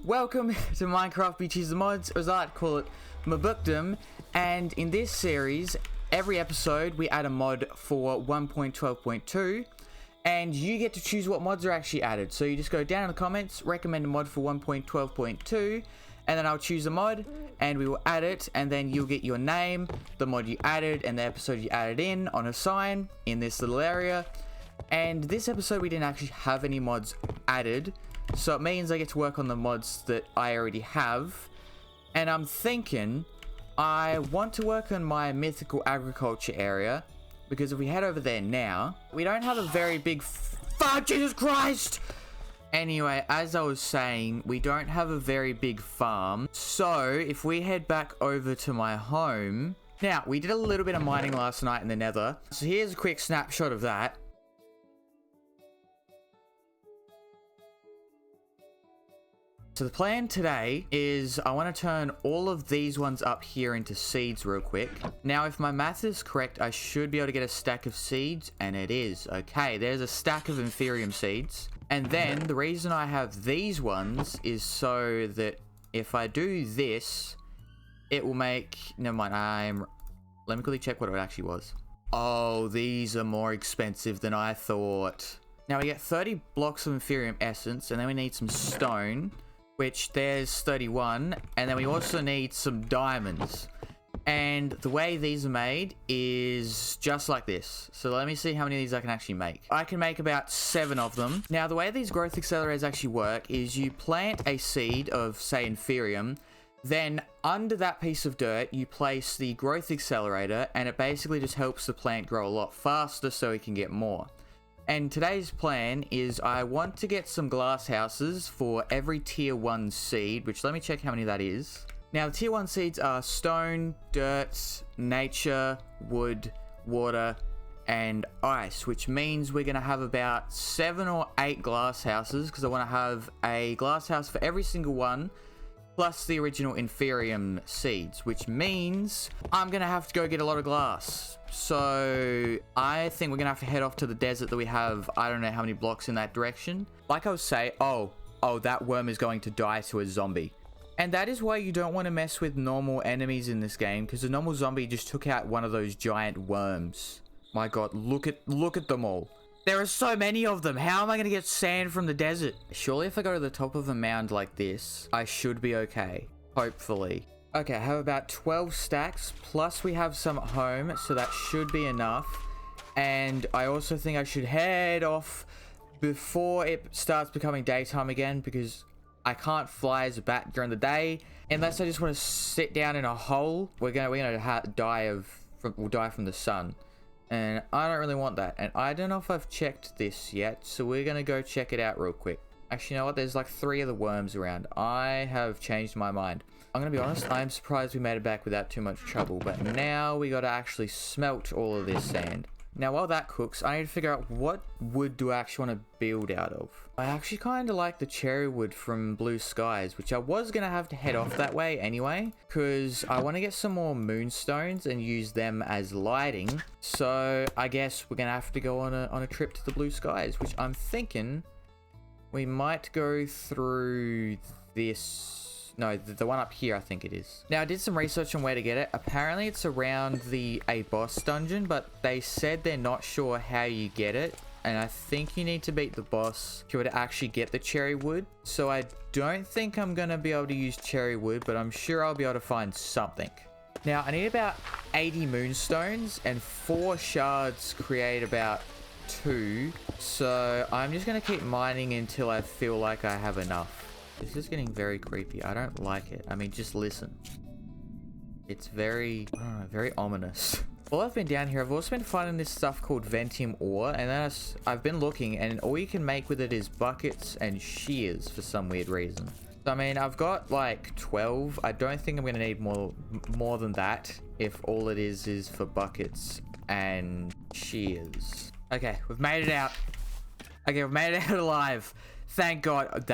Welcome to Minecraft, we choose the mods, or as I like to call it, MBYCTM. And in this series, every episode we add a mod for 1.12.2, and you get to choose what mods are actually added. So you just go down in the comments, recommend a mod for 1.12.2, and then I'll choose a mod, and we will add it, and then you'll get your name, the mod you added, and the episode you added in on a sign in this little area. And this episode we didn't actually have any mods added, so it means I get to work on the mods that I already have. And I'm thinking I want to work on my mythical agriculture area, because if we head over there now, we don't have a very big Jesus Christ! Anyway, as I was saying, we don't have a very big farm. So if we head back over to my home, now we did a little bit of mining last night in the nether, so here's a quick snapshot of that. So the plan today is I want to turn all of these ones up here into seeds real quick. Now, if my math is correct, I should be able to get a stack of seeds, and it is. Okay, there's a stack of Vampirism seeds. And then the reason I have these ones is so that if I do this, it will make... Never mind, let me quickly check what it actually was. Oh, these are more expensive than I thought. Now we get 30 blocks of Vampirism essence, and then we need some stone, which there's 31, and then we also need some diamonds. And the way these are made is just like this. So let me see how many of these I can actually make. I can make about 7 of them. Now, the way these growth accelerators actually work is you plant a seed of, say, Vampirism, then under that piece of dirt, you place the growth accelerator, and it basically just helps the plant grow a lot faster so it can get more. And today's plan is I want to get some glass houses for every tier 1 seed, which let me check how many that is. Now, the tier 1 seeds are stone, dirt, nature, wood, water, and ice, which means we're going to have about 7 or 8 glass houses, because I want to have a glass house for every single one, plus the original Vampirism seeds, which means I'm going to have to go get a lot of glass. So I think we're going to have to head off to the desert that we have, I don't know how many blocks in that direction. Like I was saying, oh, that worm is going to die to a zombie. And that is why you don't want to mess with normal enemies in this game, because the normal zombie just took out one of those giant worms. My god, look at them all. There are so many of them. How am I going to get sand from the desert? Surely if I go to the top of a mound like this, I should be okay. Hopefully. Okay, I have about 12 stacks, plus we have some at home, so that should be enough. And I also think I should head off before it starts becoming daytime again, because I can't fly as a bat during the day. Unless I just want to sit down in a hole, we're gonna die from the sun. And I don't really want that. And I don't know if I've checked this yet, so we're gonna go check it out real quick. Actually, you know what? There's like 3 of the worms around. I have changed my mind. I'm gonna be honest, I'm surprised we made it back without too much trouble, but now we gotta actually smelt all of this sand. Now, while that cooks, I need to figure out what wood do I actually want to build out of. I actually kind of like the cherry wood from Blue Skies, which I was gonna have to head off that way anyway, because I want to get some more moonstones and use them as lighting. So I guess we're gonna have to go on a trip to the Blue Skies, which I'm thinking we might go through this. No, the one up here, I think it is. Now, I did some research on where to get it. Apparently, it's around a boss dungeon, but they said they're not sure how you get it. And I think you need to beat the boss if you were to actually get the cherry wood. So I don't think I'm going to be able to use cherry wood, but I'm sure I'll be able to find something. Now, I need about 80 moonstones, and 4 shards create about 2. So I'm just going to keep mining until I feel like I have enough. This is getting very creepy. I don't like it. I mean, just listen. It's very, I don't know, very ominous. While I've been down here, I've also been finding this stuff called Ventium ore, and then I've been looking, and all you can make with it is buckets and shears for some weird reason. So, I mean, I've got like 12. I don't think I'm going to need more than that if all it is for buckets and shears. Okay, we've made it out. Okay, we've made it out alive. Thank God.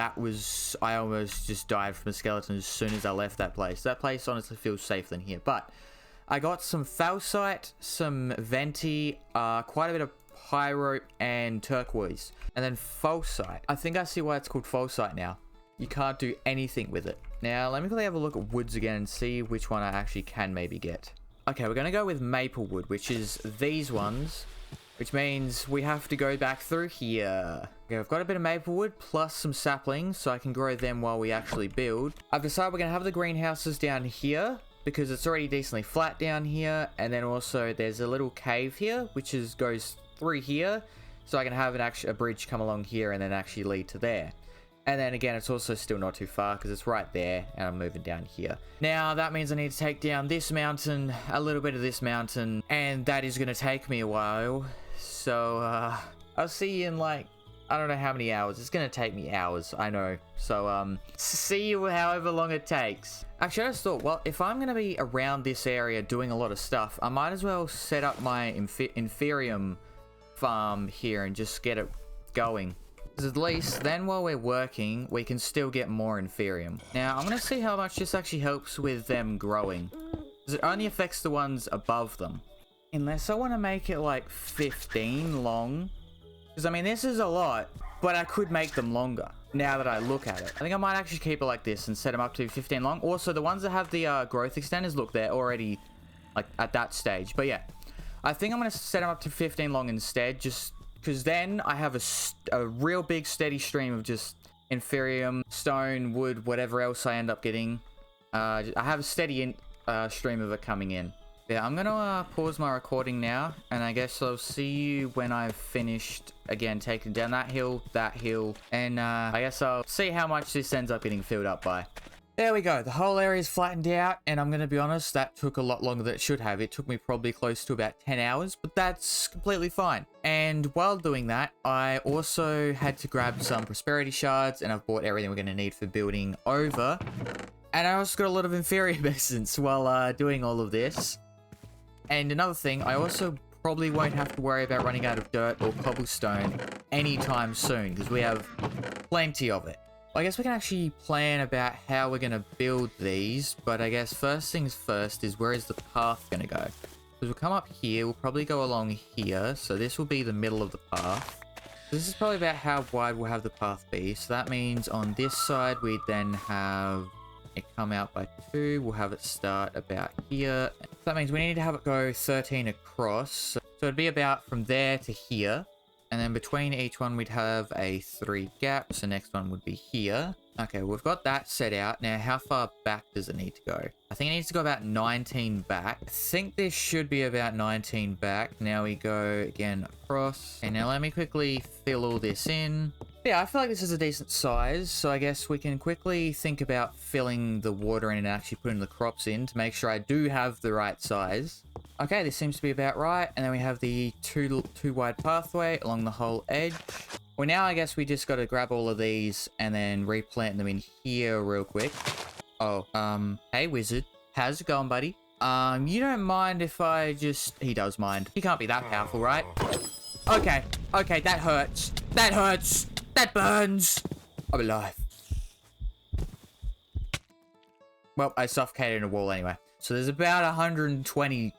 I almost just died from a skeleton as soon as I left that place. That place honestly feels safer than here. But I got some falsite, some venti, quite a bit of pyro and turquoise. And then falsite. I think I see why it's called falsite now. You can't do anything with it. Now, let me quickly have a look at woods again and see which one I actually can maybe get. Okay, we're going to go with maple wood, which is these ones, which means we have to go back through here. Okay, I've got a bit of maple wood plus some saplings, so I can grow them while we actually build. I've decided we're going to have the greenhouses down here, because it's already decently flat down here, and then also there's a little cave here, which goes through here, so I can have a bridge come along here and then actually lead to there. And then again, it's also still not too far because it's right there, and I'm moving down here. Now, that means I need to take down this mountain, a little bit of this mountain, and that is going to take me a while. So, I'll see you in like, I don't know how many hours. It's going to take me hours, I know. So, see you however long it takes. Actually, I just thought, well, if I'm going to be around this area doing a lot of stuff, I might as well set up my Inferium farm here and just get it going. Because at least then while we're working, we can still get more Inferium. Now, I'm going to see how much this actually helps with them growing. Because it only affects the ones above them. Unless I want to make it like 15 long. Because I mean, this is a lot, but I could make them longer now that I look at it. I think I might actually keep it like this and set them up to 15 long. Also, the ones that have the growth extenders, look, they're already like at that stage. But yeah, I think I'm going to set them up to 15 long instead, just because then I have a real big steady stream of just Inferium, stone, wood, whatever else I end up getting. I have a steady stream of it coming in. Yeah, I'm going to pause my recording now, and I guess I'll see you when I've finished, again, taking down that hill, and I guess I'll see how much this ends up getting filled up by. There we go, the whole area is flattened out, and I'm going to be honest, that took a lot longer than it should have. It took me probably close to about 10 hours, but that's completely fine. And while doing that, I also had to grab some prosperity shards, and I've bought everything we're going to need for building over. And I also got a lot of Inferium essence while doing all of this. And another thing, I also probably won't have to worry about running out of dirt or cobblestone anytime soon, because we have plenty of it. I guess we can actually plan about how we're going to build these, but I guess first things first is where is the path going to go? Because we'll come up here, we'll probably go along here, so this will be the middle of the path. This is probably about how wide we'll have the path be, so that means on this side we then have it come out by 2, we'll have it start about here. So that means we need to have it go 13 across. So it'd be about from there to here. And then between each one we'd have a 3 gaps. The next one would be here. Okay, we've got that set out. Now, how far back does it need to go? I think it needs to go about 19 back. I think this should be about 19 back. Now we go again across. And now let me quickly fill all this in. Yeah, I feel like this is a decent size, so I guess we can quickly think about filling the water in and actually putting the crops in to make sure I do have the right size. Okay, this seems to be about right, and then we have the two wide pathway along the whole edge. Well, now I guess we just got to grab all of these and then replant them in here real quick. Oh, hey wizard, how's it going, buddy? You don't mind if I just... He does mind. He can't be that powerful, right? Okay, that hurts. That hurts. That burns! I'm alive. Well, I suffocated in a wall anyway. So there's about 120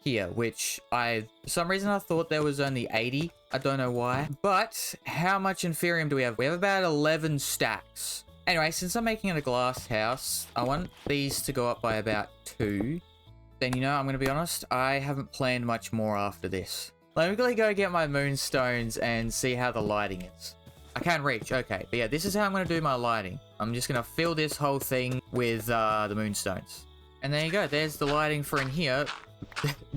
here, which for some reason I thought there was only 80. I don't know why. But how much Inferium do we have? We have about 11 stacks. Anyway, since I'm making it a glass house, I want these to go up by about 2. Then, you know, I'm going to be honest, I haven't planned much more after this. Let me quickly go get my moonstones and see how the lighting is. I can't reach, okay. But yeah, this is how I'm going to do my lighting. I'm just going to fill this whole thing with the moonstones. And there you go, there's the lighting for in here.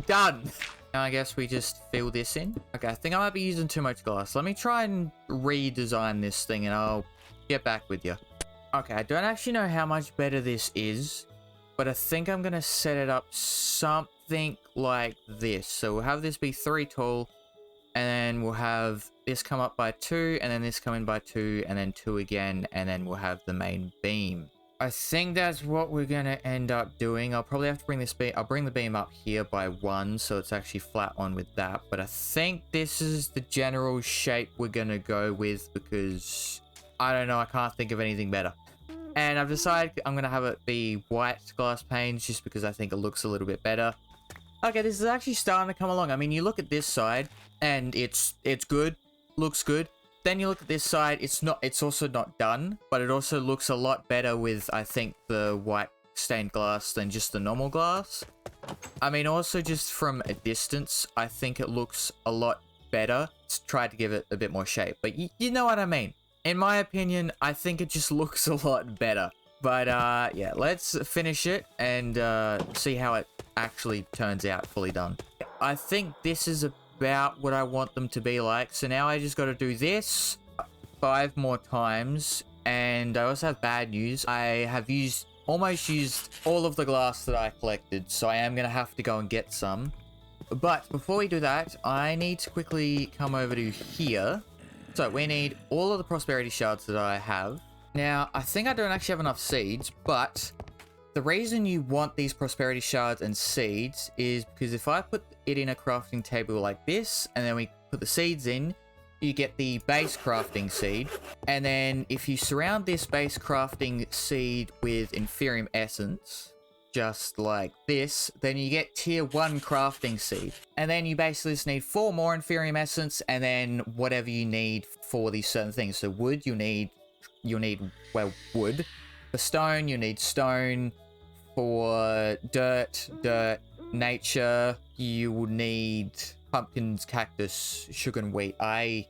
Done! Now I guess we just fill this in. Okay, I think I might be using too much glass. Let me try and redesign this thing and I'll get back with you. Okay, I don't actually know how much better this is, but I think I'm going to set it up something like this. So we'll have this be 3 tall, and then we'll have this come up by 2, and then this come in by 2, and then 2 again, and then we'll have the main beam. I think that's what we're going to end up doing. I'll probably have to bring this beam... I'll bring the beam up here by 1, so it's actually flat on with that. But I think this is the general shape we're going to go with, because I don't know, I can't think of anything better. And I've decided I'm going to have it be white glass panes, just because I think it looks a little bit better. Okay, this is actually starting to come along. I mean, you look at this side, and it's good. Looks good. then you look at this side, it's also not done, but it also looks a lot better with, I think, the white stained glass than just the normal glass. I mean, also just from a distance, I think it looks a lot better. Let's try to give it a bit more shape, but you know what I mean. In my opinion, I think it just looks a lot better. But yeah, let's finish it and see how it actually turns out fully done. I think this is about what I want them to be like. So now I just got to do this 5 more times. And I also have bad news. I have almost used all of the glass that I collected. So I am going to have to go and get some. But before we do that, I need to quickly come over to here. So we need all of the prosperity shards that I have. Now, I think I don't actually have enough seeds, but the reason you want these prosperity shards and seeds is because if I put it in a crafting table like this, and then we put the seeds in, you get the base crafting seed. And then if you surround this base crafting seed with Inferium Essence, just like this, then you get tier 1 crafting seed. And then you basically just need 4 more Inferium Essence, and then whatever you need for these certain things. So wood, you'll need, well, wood. For stone, you need stone. For dirt, nature, you will need pumpkins, cactus, sugar, and wheat. I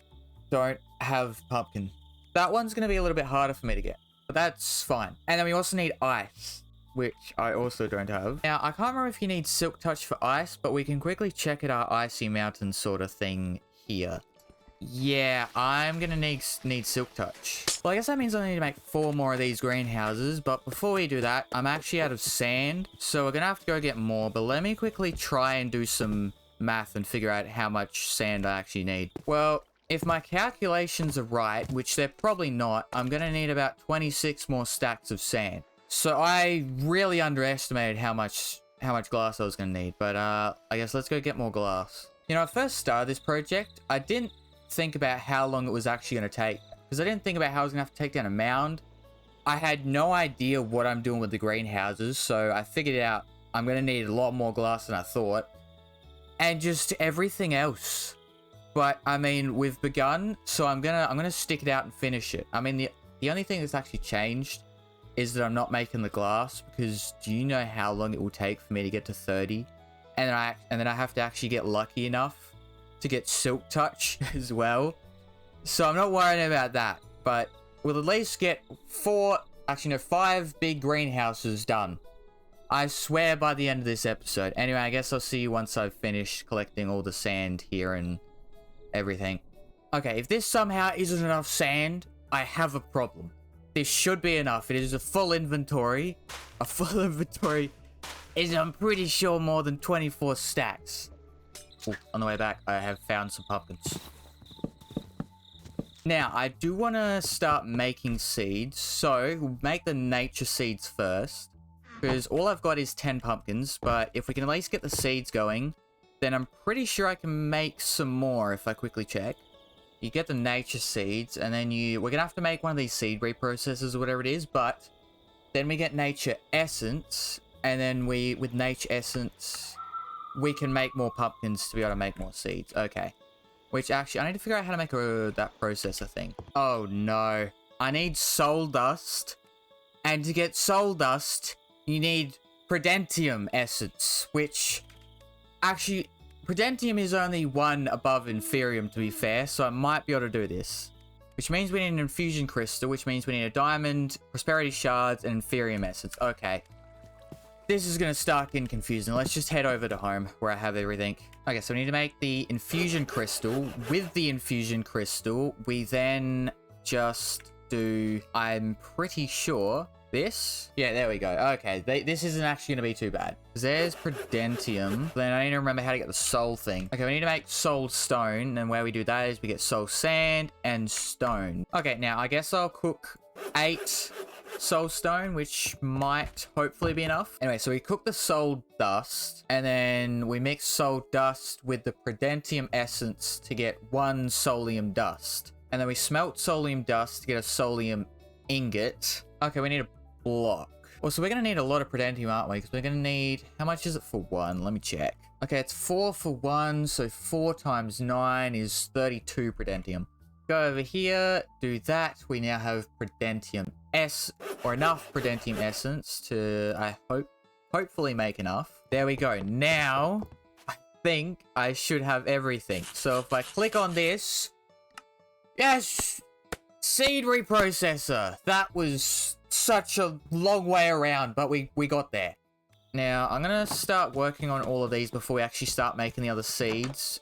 don't have pumpkin. That one's going to be a little bit harder for me to get, but that's fine. And then we also need ice, which I also don't have. Now, I can't remember if you need silk touch for ice, but we can quickly check at our icy mountain sort of thing here. Yeah, I'm gonna need silk touch. Well, I guess that means I need to make 4 more of these greenhouses, but before we do that, I'm actually out of sand, so we're gonna have to go get more, but let me quickly try and do some math and figure out how much sand I actually need. Well, if my calculations are right, which they're probably not, I'm gonna need about 26 more stacks of sand. So I really underestimated how much glass I was gonna need, but I guess let's go get more glass. You know, I first started this project, I didn't think about how long it was actually going to take, because I didn't think about how I was going to have to take down a mound. I had no idea what I'm doing with the greenhouses, so I figured out I'm going to need a lot more glass than I thought, and just everything else. But I mean, we've begun, so I'm gonna stick it out and finish it. I mean, the only thing that's actually changed is that I'm not making the glass, because do you know how long it will take for me to get to 30? And then I have to actually get lucky enough to get silk touch as well. So I'm not worried about that, but we'll at least get 5 big greenhouses done. I swear by the end of this episode. Anyway, I guess I'll see you once I've finished collecting all the sand here and everything. Okay, if this somehow isn't enough sand, I have a problem. This should be enough. It is a full inventory. A full inventory is, I'm pretty sure, more than 24 stacks. Ooh, on the way back, I have found some pumpkins. Now, I do want to start making seeds, so we'll make the nature seeds first, because all I've got is 10 pumpkins, but if we can at least get the seeds going, then I'm pretty sure I can make some more if I quickly check. You get the nature seeds, and then we're going to have to make one of these seed reprocessors or whatever it is, but then we get nature essence, and then with nature essence, we can make more pumpkins to be able to make more seeds. Okay. Which actually, I need to figure out how to make that processor thing. Oh no. I need soul dust. And to get soul dust, you need Prudentium essence. Which, actually, Prudentium is only 1 above Inferium, to be fair. So I might be able to do this. Which means we need an infusion crystal. Which means we need a diamond, prosperity shards, and Inferium essence. Okay. This is going to start getting confusing. Let's just head over to home where I have everything. Okay, so we need to make the infusion crystal. With the infusion crystal, we then just do, I'm pretty sure, this. Yeah, there we go. Okay, this isn't actually going to be too bad. There's Prudentium. Then I need to remember how to get the soul thing. Okay, we need to make soul stone. And where we do that is we get soul sand and stone. Okay, now I guess I'll cook 8 soul stone, which might hopefully be enough. Anyway, so we cook the soul dust, and then we mix soul dust with the Prudentium essence to get 1 soulium dust. And then we smelt soulium dust to get a soulium ingot. Okay, we need a block. Well, so we're going to need a lot of Prudentium, aren't we? Because we're going to need... How much is it for 1? Let me check. Okay, it's 4 for 1, so 4 times 9 is 32 Prudentium. Go over here, do that. We now have Predentium or enough Predentium Essence to, hopefully make enough. There we go. Now, I think I should have everything. So if I click on this, yes! Seed reprocessor. That was such a long way around, but we got there. Now, I'm going to start working on all of these before we actually start making the other seeds,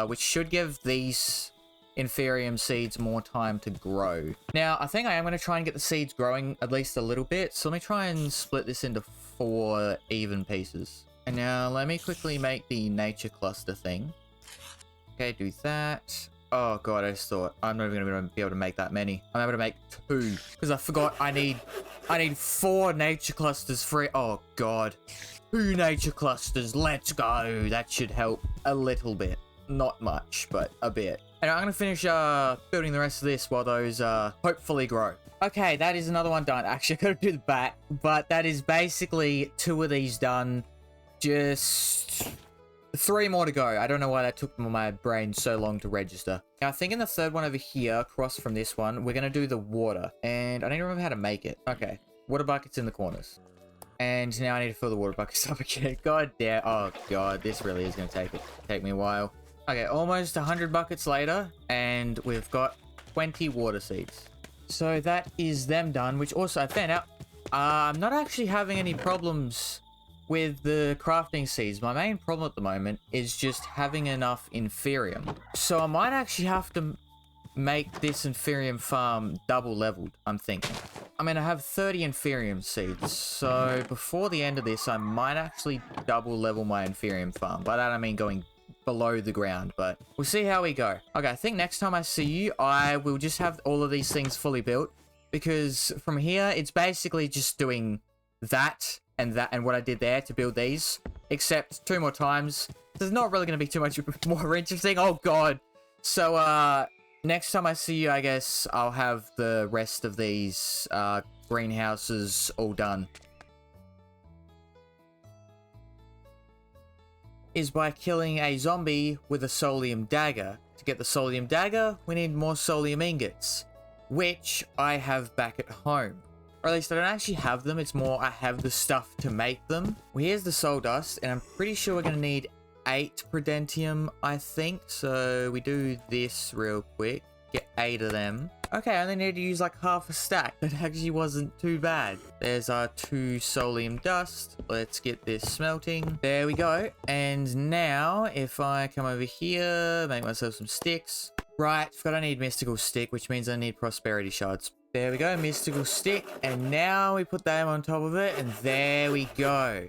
which should give these Inferium seeds more time to grow. Now, I think I am going to try and get the seeds growing at least a little bit, so let me try and split this into 4 even pieces. And now, let me quickly make the nature cluster thing. Okay, do that. Oh god, I just thought I'm not even going to be able to make that many. I'm able to make 2 because I forgot I need 4 nature clusters for it. Oh god, 2 nature clusters. Let's go. That should help a little bit, not much, but a bit. And I'm going to finish building the rest of this while those hopefully grow. Okay, that is another one done. Actually, I got to do the back, but that is basically 2 of these done. Just 3 more to go. I don't know why that took my brain so long to register. Now, I think in the 3rd one over here, across from this one, we're going to do the water. And I need to remember how to make it. Okay. Water buckets in the corners. And now I need to fill the water buckets up again. God damn. Oh, God. This really is going to take me a while. Okay, almost 100 buckets later. And we've got 20 water seeds. So that is them done, which also I found out I'm not actually having any problems with the crafting seeds. My main problem at the moment is just having enough Inferium. So I might actually have to make this Inferium farm double leveled, I'm thinking. I mean, I have 30 Inferium seeds, so before the end of this, I might actually double level my Inferium farm. By that, I mean going below the ground, but we'll see how we go. Okay, I think next time I see you, I will just have all of these things fully built, because from here, it's basically just doing that and what I did there to build these, except 2 more times. There's not really going to be too much more interesting. Oh god. So next time I see you, I guess I'll have the rest of these greenhouses all done. Is by killing a zombie with a Solium dagger. To get the Solium dagger, we need more Solium ingots, which I have back at home. Or at least I don't actually have them, it's more I have the stuff to make them. Well, here's the soul dust, and I'm pretty sure we're going to need 8 Predentium, I think. So we do this real quick, get 8 of them. Okay, I only need to use like half a stack. That actually wasn't too bad. There's our 2 Solium dust. Let's get this smelting. There we go. And now, if I come over here, make myself some sticks. Right, forgot I need mystical stick, which means I need prosperity shards. There we go, mystical stick, and now we put them on top of it, and there we go.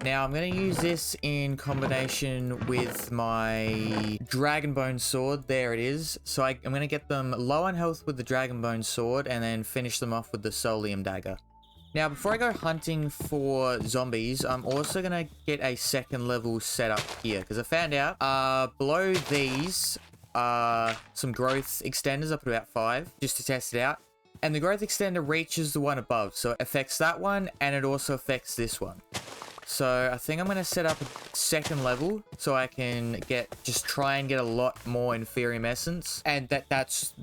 Now, I'm going to use this in combination with my Dragonbone sword. There it is. So I'm going to get them low on health with the Dragonbone sword, and then finish them off with the Solium dagger. Now, before I go hunting for zombies, I'm also going to get a 2nd level set up here, because I found out below these are some growth extenders. I put about 5 just to test it out. And the growth extender reaches the one above, so it affects that one, and it also affects this one. So I think I'm going to set up a 2nd level, so I can try and get a lot more Inferium Essence. And that's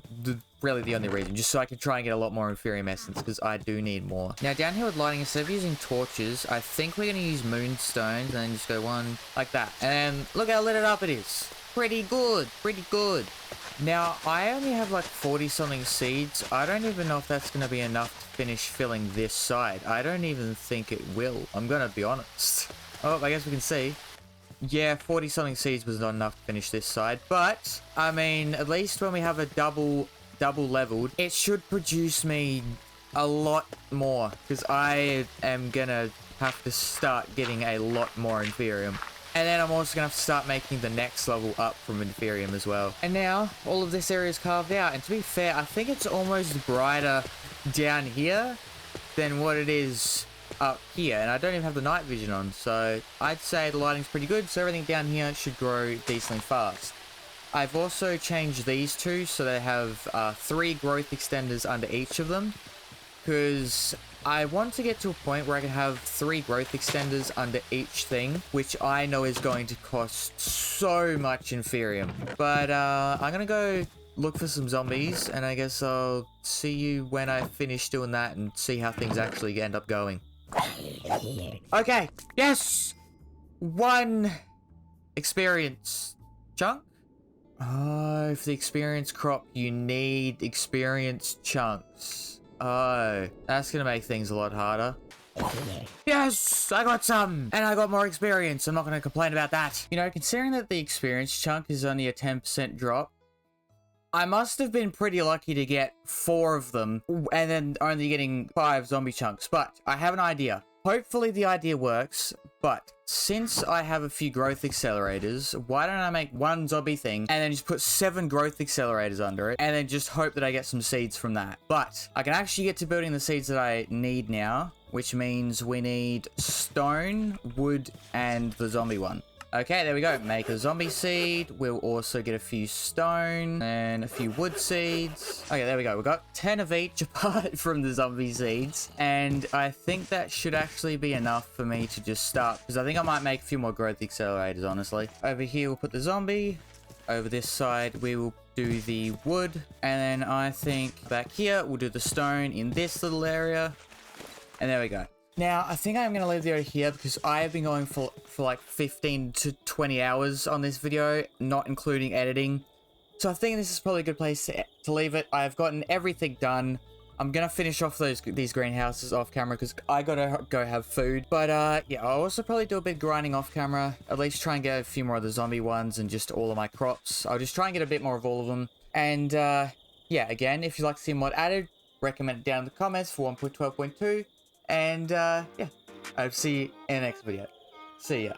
really the only reason, just so I can try and get a lot more Inferium Essence, because I do need more. Now down here with lighting, instead of using torches, I think we're going to use moonstones, and then just go one like that. And look how lit it up it is. Pretty good, pretty good. Now, I only have like 40 something seeds. I don't even know if that's going to be enough to finish filling this side. I don't even think it will. I'm going to be honest. Oh, I guess we can see. Yeah, 40 something seeds was not enough to finish this side. But, I mean, at least when we have a double leveled, it should produce me a lot more. Because I am going to have to start getting a lot more Inferium. And then I'm also going to have to start making the next level up from Inferium as well. And now, all of this area is carved out. And to be fair, I think it's almost brighter down here than what it is up here. And I don't even have the night vision on. So I'd say the lighting's pretty good. So everything down here should grow decently fast. I've also changed these 2 so they have 3 growth extenders under each of them. Because I want to get to a point where I can have 3 growth extenders under each thing, which I know is going to cost so much Inferium. But I'm going to go look for some zombies, and I guess I'll see you when I finish doing that and see how things actually end up going. Okay, yes! 1 experience chunk? Oh, for the experience crop, you need experience chunks. Oh, that's gonna make things a lot harder. Yes, I got some, and I got more experience. I'm not gonna complain about that. You know, considering that the experience chunk is only a 10% drop, I must have been pretty lucky to get 4 of them, and then only getting 5 zombie chunks, but I have an idea. Hopefully the idea works, but since I have a few growth accelerators, why don't I make 1 zombie thing and then just put 7 growth accelerators under it and then just hope that I get some seeds from that. But I can actually get to building the seeds that I need now, which means we need stone, wood, and the zombie one. Okay, there we go. Make a zombie seed. We'll also get a few stone and a few wood seeds. Okay, there we go. We got 10 of each apart from the zombie seeds. And I think that should actually be enough for me to just start, because I think I might make a few more growth accelerators, honestly. Over here, we'll put the zombie. Over this side, we will do the wood. And then I think back here, we'll do the stone in this little area. And there we go. Now, I think I'm going to leave the video here because I have been going for like 15 to 20 hours on this video, not including editing. So I think this is probably a good place to leave it. I've gotten everything done. I'm going to finish off these greenhouses off camera because I got to go have food. But yeah, I'll also probably do a bit of grinding off camera. At least try and get a few more of the zombie ones and just all of my crops. I'll just try and get a bit more of all of them. And yeah, again, if you'd like to see a mod added, recommend it down in the comments for 1.12.2. And, yeah, I'll see you in the next video. See ya.